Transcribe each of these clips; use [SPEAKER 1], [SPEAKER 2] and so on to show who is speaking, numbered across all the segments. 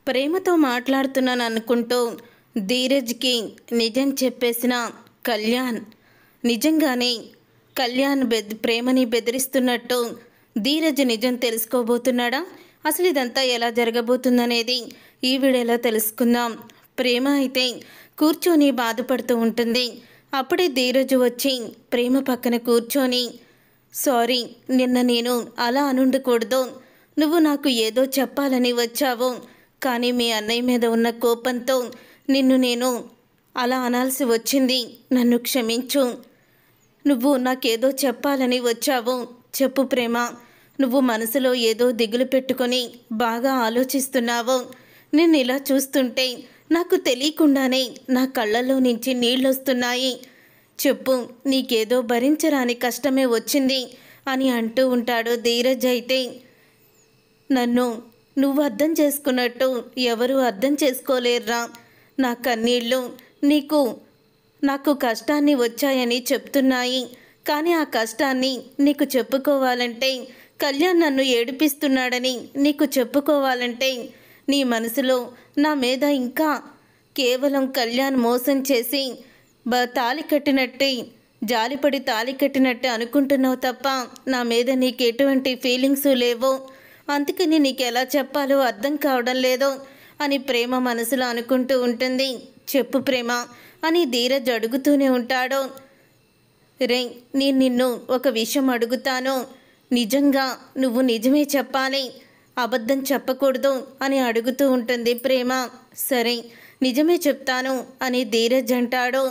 [SPEAKER 1] ప్రేమతో మాట్లాడుతున్నాను అనుకుంటూ ధీరజ్కి నిజం చెప్పేసిన కళ్యాణ్ నిజంగానే కళ్యాణ్ ప్రేమని బెదిరిస్తున్నట్టు ధీరజ్ నిజం తెలుసుకోబోతున్నాడా? అసలు ఇదంతా ఎలా జరగబోతుందనేది ఈ వీడియోలో తెలుసుకుందాం. ప్రేమ అయితే కూర్చొని బాధపడుతూ ఉంటుంది. అప్పుడే ధీరజ్ వచ్చి ప్రేమ పక్కన కూర్చొని, సారీ, నిన్న నేను అలా అనుండకూడదు. నువ్వు నాకు ఏదో చెప్పాలని వచ్చావు, కానీ మీ అన్నయ్య మీద ఉన్న కోపంతో నిన్ను నేను అలా అనాల్సి వచ్చింది. నన్ను క్షమించు. నువ్వు నాకేదో చెప్పాలని వచ్చావు. చెప్పు ప్రేమ. నువ్వు మనసులో ఏదో దిగులు పెట్టుకొని బాగా ఆలోచిస్తున్నావు. నేను ఇలా చూస్తుంటే నాకు తెలియకుండానే నా కళ్ళల్లో నుంచి నీళ్ళొస్తున్నాయి. చెప్పు, నీకేదో భరించరాని కష్టమే వచ్చింది అని అంటూ ఉంటాడు ధీరజ్. అయితే నన్ను నువ్వు అర్థం చేసుకున్నట్టు ఎవరు అర్థం చేసుకోలేర్రా. నా కన్నీళ్ళు నాకు కష్టాన్ని వచ్చాయని చెప్తున్నాయి. కానీ ఆ కష్టాన్ని నీకు చెప్పుకోవాలంటే, కళ్యాణ్ నన్ను ఏడిపిస్తున్నాడని నీకు చెప్పుకోవాలంటే, నీ మనసులో నా మీద ఇంకా కేవలం కళ్యాణ్ మోసం చేసి తాళి కట్టినట్టే, జాలిపడి తాళి కట్టినట్టే అనుకుంటున్నావు తప్ప నా మీద నీకు ఎటువంటి ఫీలింగ్స్ లేవు. అందుకని నీకు ఎలా చెప్పాలో అర్థం కావడం లేదు అని ప్రేమ మనసులో అనుకుంటూ ఉంటుంది. చెప్పు ప్రేమ అని ధీరజ్ అడుగుతూనే ఉంటాడు. రే, నేను నిన్ను ఒక విషయం అడుగుతాను. నిజంగా నువ్వు నిజమే చెప్పాలి, అబద్ధం చెప్పకూడదు అని అడుగుతూ ఉంటుంది ప్రేమ. సరే, నిజమే చెప్తాను అని ధీరజ్ అంటాడు.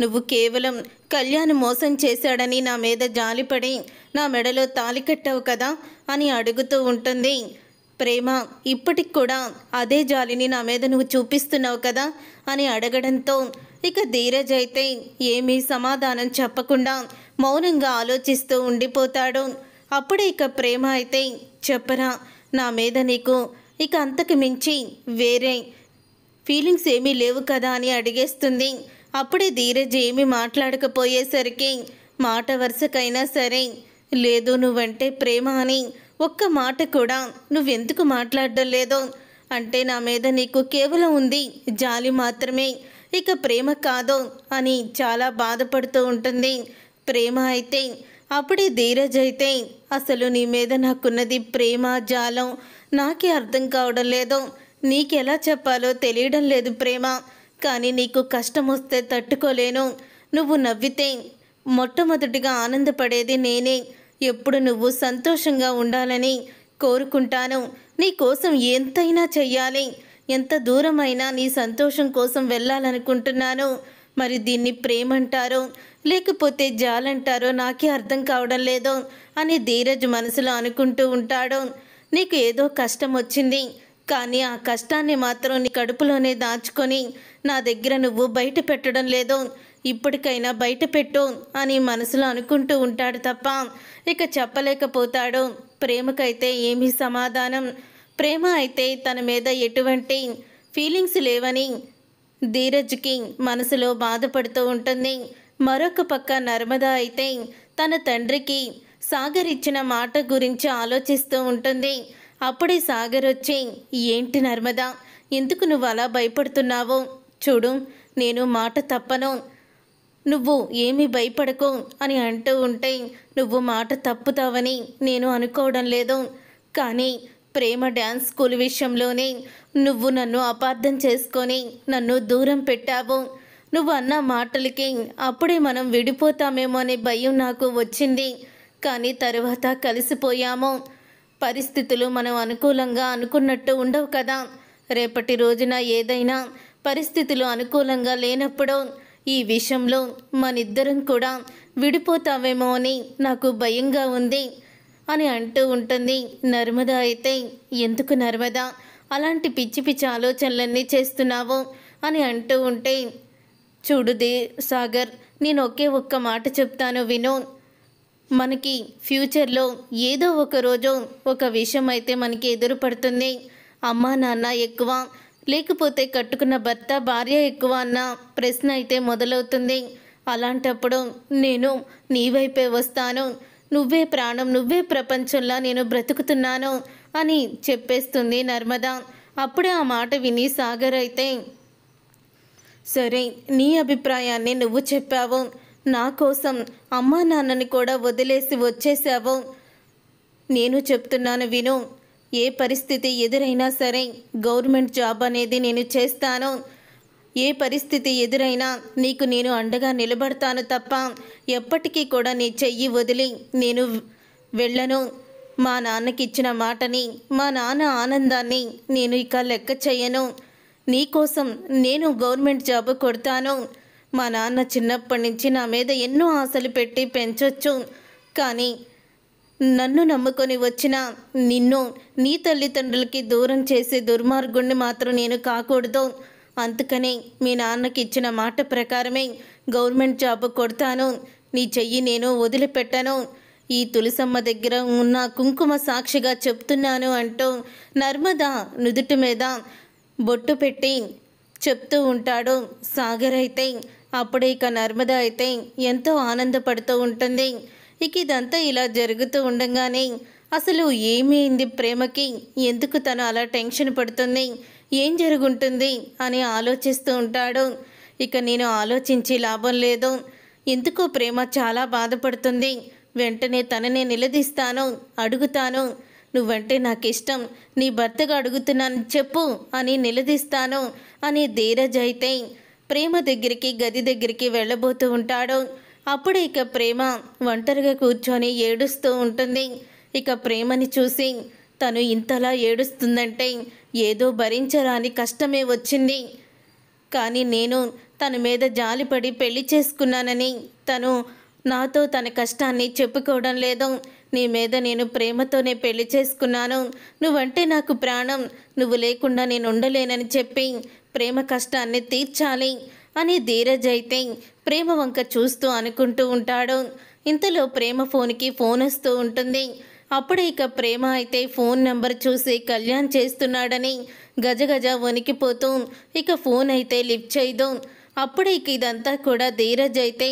[SPEAKER 1] నువ్వు కేవలం కళ్యాణ్ మోసం చేశాడని నా మీద జాలిపడి నా మెడలో తాళి కట్టావు కదా అని అడుగుతూ ఉంటుంది ప్రేమ. ఇప్పటికి కూడా అదే జాలిని నా మీద నువ్వు చూపిస్తున్నావు కదా అని అడగడంతో ఇక ధీరజ్ అయితే ఏమీ సమాధానం చెప్పకుండా మౌనంగా ఆలోచిస్తూ ఉండిపోతాడు. అప్పుడే ఇక ప్రేమ అయితే, చెప్పరా, నా మీద నీకు ఇక అంతకు మించి వేరే ఫీలింగ్స్ ఏమీ లేవు కదా అని అడిగేస్తుంది. అప్పుడే ధీరజ్ ఏమీ మాట్లాడకపోయేసరికి, మాట వరుసకైనా సరే, లేదు నువ్వంటే ప్రేమ అని ఒక్క మాట కూడా నువ్వెందుకు మాట్లాడడం లేదో, అంటే నా మీద నీకు కేవలం ఉంది జాలి మాత్రమే, ఇక ప్రేమ కాదు అని చాలా బాధపడుతూ ఉంటుంది ప్రేమ. అయితే అప్పుడే ధీరజ్ అయితే, అసలు నీ మీద నాకున్నది ప్రేమ జాలం నాకే అర్థం కావడం లేదు, నీకెలా చెప్పాలో తెలియడం లేదు ప్రేమ. కానీ నీకు కష్టం వస్తే తట్టుకోలేను. నువ్వు నవ్వితే మొట్టమొదటిగా ఆనందపడేది నేనే. ఎప్పుడు నువ్వు సంతోషంగా ఉండాలని కోరుకుంటాను. నీ కోసం ఎంతైనా చెయ్యాలి, ఎంత దూరమైనా నీ సంతోషం కోసం వెళ్ళాలనుకుంటున్నాను. మరి దీన్ని ప్రేమంటారో లేకపోతే జాలంటారో నాకే అర్థం కావడం లేదు అని ధీరజ్ మనసులో అనుకుంటూ ఉంటాడు. నీకు ఏదో కష్టం వచ్చింది, కానీ ఆ కష్టాన్ని మాత్రం నీ కడుపులోనే దాచుకొని నా దగ్గర నువ్వు బయట పెట్టడం లేదు. ఇప్పటికైనా బయట పెట్టు అని మనసులో అనుకుంటూ ఉంటాడు తప్ప ఇక చెప్పలేకపోతాడు. ప్రేమకైతే ఏమీ సమాధానం. ప్రేమ అయితే తన మీద ఎటువంటి ఫీలింగ్స్ లేవని ధీరజ్కి మనసులో బాధపడుతూ ఉంటుంది. మరొక పక్క నర్మద అయితే తన తండ్రికి సాగర్ ఇచ్చిన మాట గురించి ఆలోచిస్తూ ఉంటుంది. అప్పుడే సాగర్ వచ్చి, ఏంటి నర్మద, ఎందుకు నువ్వు అలా భయపడుతున్నావు? చూడు, నేను మాట తప్పను, నువ్వు ఏమీ భయపడకు అని అంటూ ఉంటే, నువ్వు మాట తప్పుతావని నేను అనుకోవడం లేదు, కానీ ప్రేమ డ్యాన్స్ స్కూల్ విషయంలోనే నువ్వు నన్ను అపార్థం చేసుకొని నన్ను దూరం పెట్టావు. నువ్వు అన్న మాటలకి అప్పుడే మనం విడిపోతామేమో అనే భయం నాకు వచ్చింది. కానీ తరువాత కలిసిపోయాము. పరిస్థితులు మనం అనుకూలంగా అనుకున్నట్టు ఉండవు కదా. రేపటి రోజున ఏదైనా పరిస్థితులు అనుకూలంగా లేనప్పుడు ఈ విషయంలో మనిద్దరం కూడా విడిపోతావేమో అని నాకు భయంగా ఉంది అని అంటూ ఉంటుంది నర్మద. అయితే ఎందుకు నర్మద అలాంటి పిచ్చి పిచ్చి ఆలోచనలన్నీ చేస్తున్నావు అని అంటూ ఉంటే, చూడుదే సాగర్, నేను ఒక్క మాట చెప్తాను విను. మనకి ఫ్యూచర్లో ఏదో ఒక రోజు ఒక విషయం అయితే మనకి ఎదురుపడుతుంది. అమ్మా నాన్న ఎక్కువ లేకపోతే కట్టుకున్న భర్త భార్య ఎక్కువ అన్న ప్రశ్న అయితే మొదలవుతుంది. అలాంటప్పుడు నేను నీ వైపే వస్తాను, నువ్వే ప్రాణం, నువ్వే ప్రపంచంలా నేను బ్రతుకుతున్నాను అని చెప్పేస్తుంది నర్మద. అప్పుడే ఆ మాట విని సాగర్ అయితే, సరే నీ అభిప్రాయాన్ని నువ్వు చెప్పావు, నా కోసం అమ్మా నాన్నని కూడా వదిలేసి వచ్చేసావు. నేను చెప్తున్నాను విను, ఏ పరిస్థితి ఎదురైనా సరే గవర్నమెంట్ జాబ్ అనేది నేను చేస్తాను. ఏ పరిస్థితి ఎదురైనా నీకు నేను అండగా నిలబడతాను తప్ప ఎప్పటికీ కూడా నీ చెయ్యి వదిలి నేను వెళ్ళను. మా నాన్నకి ఇచ్చిన మాటని, మా నాన్న ఆనందాన్ని నేను ఇక లెక్క చెయ్యను. నీకోసం నేను గవర్నమెంట్ జాబ్ కొడతాను. మా నాన్న చిన్నప్పటి నుంచి నా మీద ఎన్నో ఆశలు పెట్టి పెంచొచ్చు, కానీ నన్ను నమ్ముకొని వచ్చిన నిన్ను నీ తల్లిదండ్రులకి దూరం చేసే దుర్మార్గుణ్ణి మాత్రం నేను కాకూడదు. అందుకని మీ నాన్నకి ఇచ్చిన మాట ప్రకారమే గవర్నమెంట్ జాబ్ కొడతాను. నీ చెయ్యి నేను వదిలిపెట్టను. ఈ తులసమ్మ దగ్గర ఉన్న కుంకుమ సాక్షిగా చెప్తున్నాను అంటూ నర్మద నుదుటి మీద బొట్టు పెట్టి చెప్తూ ఉంటాడు సాగర్ అయితే. అప్పుడే ఇక నర్మద అయితే ఎంతో ఆనందపడుతూ ఉంటుంది. ఇక ఇదంతా ఇలా జరుగుతూ ఉండగానే అసలు ఏమైంది ప్రేమకి, ఎందుకు తను అలా టెన్షన్ పడుతుంది, ఏం జరుగుంటుంది అని ఆలోచిస్తూ ఉంటాడు. ఇక నేను ఆలోచించి లాభం లేదు, ఎందుకో ప్రేమ చాలా బాధపడుతుంది. వెంటనే తననే నిలదీస్తాను, అడుగుతాను. నువ్వంటే నాకు ఇష్టం, నీ భర్తగా అడుగుతున్నాను చెప్పు అని నిలదీస్తాను అని ధీరజ్ అయితే ప్రేమ దగ్గరికి గది దగ్గరికి వెళ్ళబోతూ ఉంటాడు. అప్పుడు ఇక ప్రేమ ఒంటరిగా కూర్చొని ఏడుస్తూ ఉంటుంది. ఇక ప్రేమని చూసి తను ఇంతలా ఏడుస్తుందంటే ఏదో భరించరాని కష్టమే వచ్చింది, కానీ నేను తన మీద జాలిపడి పెళ్లి చేసుకున్నానని తను నాతో తన కష్టాన్ని చెప్పుకోవడం లేదు. నీ మీద నేను ప్రేమతోనే పెళ్లి చేసుకున్నాను, నువ్వంటే నాకు ప్రాణం, నువ్వు లేకుండా నేను ఉండలేనని చెప్పి ప్రేమ కష్టాన్ని తీర్చాలి అని ధీరజ్ అయితే ప్రేమ వంక చూస్తూ అనుకుంటూ ఉంటాడు. ఇంతలో ప్రేమ ఫోన్కి ఫోన్ వస్తూ ఉంటుంది. అప్పుడే ఇక ప్రేమ అయితే ఫోన్ నెంబర్ చూసి కళ్యాణ్ చేస్తున్నాడని గజగజ వణికిపోతూ ఇక ఫోన్ అయితే లిఫ్ట్ చేయదు. అప్పుడే ఇక ఇదంతా కూడా ధీరజ్ అయితే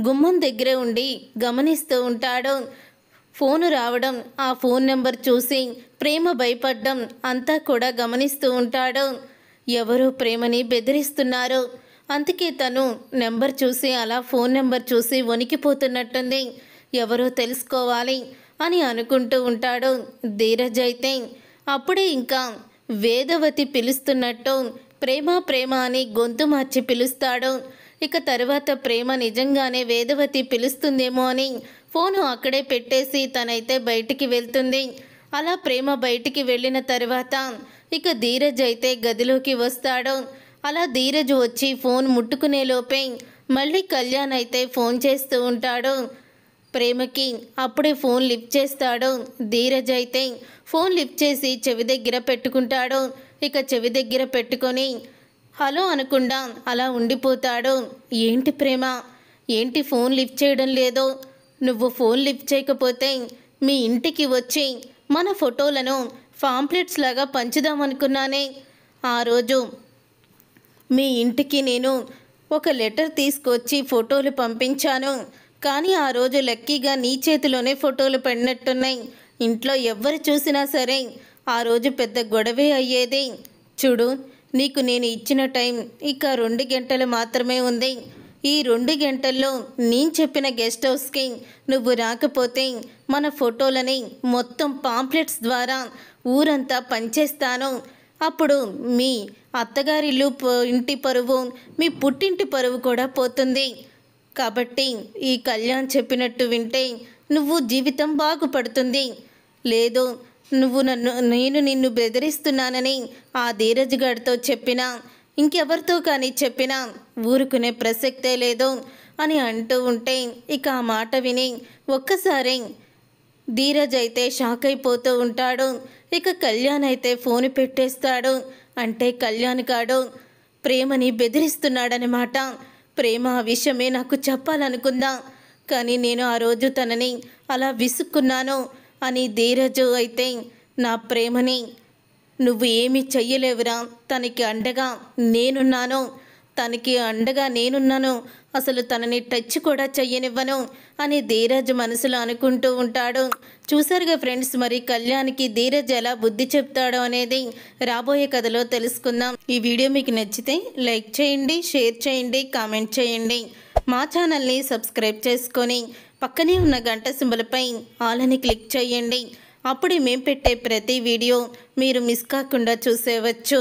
[SPEAKER 1] గుమ్మం దగ్గరే ఉండి గమనిస్తూ ఉంటాడు. ఫోను రావడం, ఆ ఫోన్ నెంబర్ చూసి ప్రేమ భయపడ్డం అంతా కూడా గమనిస్తూ ఉంటాడు. ఎవరో ప్రేమని బెదిరిస్తున్నారు, అందుకే తను నెంబర్ చూసి అలా ఫోన్ నెంబర్ చూసి వణికిపోతున్నట్టుంది, ఎవరో తెలుసుకోవాలి అని అనుకుంటూ ఉంటాడు ధీరజ్ అయితే. అప్పుడే ఇంకా వేదవతి పిలుస్తున్నట్టు ప్రేమ ప్రేమ అని గొంతు మార్చి పిలుస్తాడు. ఇక తర్వాత ప్రేమ నిజంగానే వేదవతి పిలుస్తుందేమో అని ఫోను అక్కడే పెట్టేసి తనైతే బయటికి వెళ్తుంది. అలా ప్రేమ బయటికి వెళ్ళిన తర్వాత ఇక ధీరజ్ అయితే గదిలోకి వస్తాడు. అలా ధీరజ్ వచ్చి ఫోన్ ముట్టుకునే లోపే మళ్ళీ కళ్యాణ్ అయితే ఫోన్ చేస్తూ ఉంటాడు ప్రేమకి. అప్పుడే ఫోన్ లిఫ్ట్ చేస్తాడు ధీరజ్ అయితే. ఫోన్ లిఫ్ట్ చేసి చెవి దగ్గర పెట్టుకుంటాడు. ఇక చెవి దగ్గర పెట్టుకొని హలో అనకుండా అలా ఉండిపోతాడు. ఏంటి ప్రేమ, ఏంటి ఫోన్ లిఫ్ట్ చేయడం లేదు? నువ్వు ఫోన్ లిఫ్ట్ చేయకపోతే మీ ఇంటికి వచ్చి మన ఫోటోలను పాంప్లెట్స్ లాగా పంచుదామనుకున్నానే. ఆ రోజు మీ ఇంటికి నేను ఒక లెటర్ తీసుకొచ్చి ఫోటోలు పంపించాను, కానీ ఆ రోజు లక్కీగా నీ చేతిలోనే ఫోటోలు పడినట్టున్నాయి. ఇంట్లో ఎవరు చూసినా సరే ఆ రోజు పెద్ద గొడవే అయ్యేది. చూడు, నీకు నేను ఇచ్చిన టైం ఇక 2 గంటలు మాత్రమే ఉంది. ఈ 2 గంటల్లో నేను చెప్పిన గెస్ట్ హౌస్కి నువ్వు రాకపోతే మన ఫోటోలని మొత్తం పాంప్లెట్స్ ద్వారా ఊరంతా పంచేస్తాను. అప్పుడు మీ అత్తగారిల్లు ఇంటి పరువు, మీ పుట్టింటి పరువు కూడా పోతుంది. కాబట్టి ఈ కళ్యాణ్ చెప్పినట్టు వింటే నువ్వు జీవితం బాగుపడుతుంది. లేదు, నేను నిన్ను బెదిరిస్తున్నానని ఆ ధీరజ్ గారితో చెప్పినా, ఇంకెవరితో కానీ చెప్పినా ఊరుకునే ప్రసక్తే లేదు అని అంటూ ఉంటే ఇక ఆ మాట విని ఒక్కసారి ధీరజ్ అయితే షాక్ అయిపోతూ ఉంటాడు. ఇక కళ్యాణ్ అయితే ఫోన్ పెట్టేస్తాడు. అంటే కళ్యాణ్ గాడు ప్రేమని బెదిరిస్తున్నాడనమాట. ప్రేమ ఆ విషయమే నాకు చెప్పాలనుకుందా, కానీ నేను ఆ రోజు తనని అలా విసుక్కున్నాను అని ధీరజ్ అయితే నా ప్రేమని నువ్వు ఏమీ చెయ్యలేవురా, తనకి అండగా నేనున్నాను, తనకి అండగా నేనున్నాను, అసలు తనని టచ్ కూడా చెయ్యనివ్వను అని ధీరజ్ మనసులో అనుకుంటూ ఉంటాడు. చూసారుగా ఫ్రెండ్స్, మరి కళ్యాణ్కి ధీరజ్ ఎలా బుద్ధి చెప్తాడో అనేది రాబోయే కథలో తెలుసుకుందాం. ఈ వీడియో మీకు నచ్చితే లైక్ చేయండి, షేర్ చేయండి, కామెంట్ చేయండి. మా ఛానల్ని సబ్స్క్రైబ్ చేసుకొని పక్కనే ఉన్న గంట సింబల్పై ఆల్ అని క్లిక్ చేయండి. అప్పుడే మేము పెట్టే ప్రతి వీడియో మీరు మిస్ కాకుండా చూసేవచ్చు.